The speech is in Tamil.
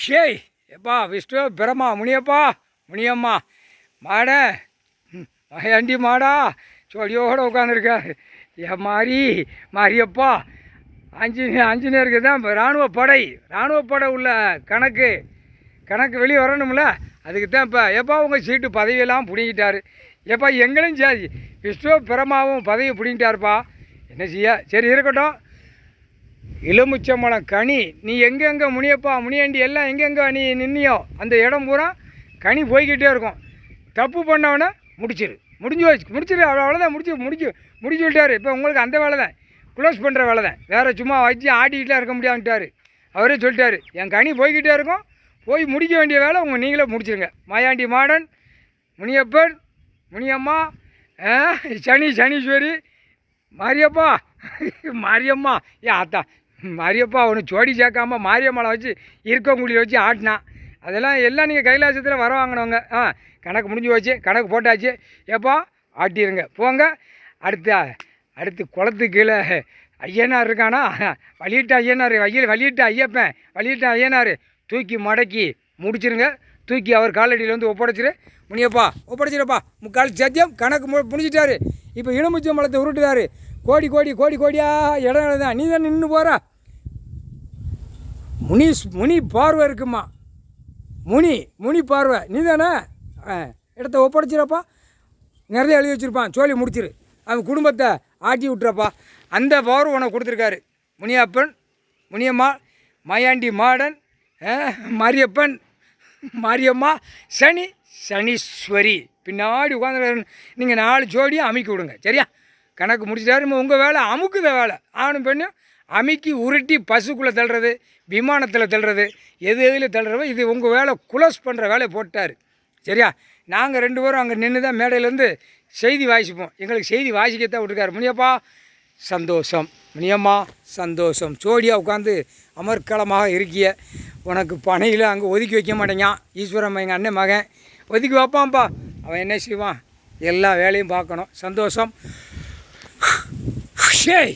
ஷேய் எப்பா விஷ்ணு பிரமா முனியப்பா முனியம்மா மாட மயாண்டி மாடா சொடியோடு உட்காந்துருக்க என் மாரியப்பா ஆஞ்சநேயருக்கு தான் இராணுவப்படை உள்ள கணக்கு வெளியே வரணும்ல. அதுக்கு தான் இப்போ எப்பா உங்கள் சீட்டு பதவியெல்லாம் பிடிங்கிட்டாரு. எப்பா எங்களும் சரி விஷ்ணு பிரமாவும் பதவி பிடிங்கிட்டாருப்பா. என்ன செய்ய? சரி இருக்கட்டும். எலுமிச்சம்பழம் கனி நீ எங்கெங்கே முனியப்பா முனியாண்டி எல்லாம் எங்கெங்கே நீ நின்னியோ அந்த இடம் பூரா கனி போய்கிட்டே இருக்கும். தப்பு பண்ணவனை முடிச்சிரு அவ்வளோதான் முடிச்சு விட்டார். இப்போ உங்களுக்கு அந்த வேலை தான், க்ளோஸ் பண்ணுற வேலை தான். வேறு சும்மா வச்சு ஆடிக்கிட்டே இருக்க முடியாதுட்டார். அவரே சொல்லிட்டார், என் கனி போய்கிட்டே இருக்கும், போய் முடிக்க வேண்டிய வேலை நீங்களே முடிச்சிருங்க. மாயாண்டி மாடன் முனியப்பன் முனியம்மா சனீஸ்வரி மாரியம்மா ஏன் ஆத்தா மாரியப்பா அவனு ஜோடி சேர்க்காம மாரியம்மாவை வச்சு இருக்கங்குழியில் வச்சு ஆட்டினான். அதெல்லாம் எல்லாம் நீங்கள் கைலாசத்தில் வர வாங்கினவங்க. கணக்கு முடிஞ்சு வச்சு கணக்கு போட்டாச்சு. எப்போ ஆட்டிடுங்க போங்க. அடுத்து குளத்துக்கு கீழே ஐயனார் இருக்கானா, வழியிட்ட ஐயனார் வழியிட்ட ஐயனார் தூக்கி மடக்கி முடிச்சிருங்க. தூக்கி அவர் காலடியில் வந்து ஒப்படைச்சிருப்பா முக்கால் சத்தியம் கணக்கு முடிச்சிட்டாரு. இப்போ எலுமிச்சம்பழத்தை உருட்டுறாரு. கோடியாக இடம் தான். நீ தான் நின்று போகிறா. முனி பார்வை இருக்குமா, முனி பார்வை நீ தானே. இடத்த ஒப்படைச்சிடப்பா. நிறைய எழுதி வச்சுருப்பான். சொல்லி முடிச்சிரு. அவன் குடும்பத்தை ஆட்டி விட்டுறப்பா. அந்த பார்வை உனக்கு கொடுத்துருக்காரு. முனியப்பன் முனியம்மா மாயாண்டி மாடன் மாரியப்பன் மாரியம்மா சனீஸ்வரி பின்னாடி உட்காந்து நீங்கள் 4 ஜோடியும் அமுக்கி விடுங்க. சரியா? கணக்கு முடிச்சிட்டாரு. உங்கள் வேலை அமுக்குத வேலை. ஆணும் பெண்ணும் அமுக்கி உருட்டி பசுக்குள்ளே தள்ளுறது, விமானத்தில் தள்ளுறது, எதில் தள்ளுறவோ இது உங்கள் வேலை. குளோஸ் பண்ணுற வேலையை போட்டார். சரியா? நாங்கள் 2 பேரும் அங்கே நின்று தான் மேடையிலேருந்து செய்தி வாசிப்போம். எங்களுக்கு செய்தி வாசிக்கத்தான் விட்டுருக்காரு. முனியப்பா சந்தோஷம், முனியம்மா சந்தோஷம். ஜோடியாக உட்காந்து அமர்க்களமாக இருக்கிய. உனக்கு பனையில் அங்கே ஒதுக்கி வைக்க மாட்டேங்கான் ஈஸ்வரன். எங்கள் அண்ணன் மகன் ஒதுக்கி வைப்பான்ப்பா. அவன் என்ன செய்வான்? எல்லா வேலையும் பார்க்கணும். சந்தோஷம். ஷேய்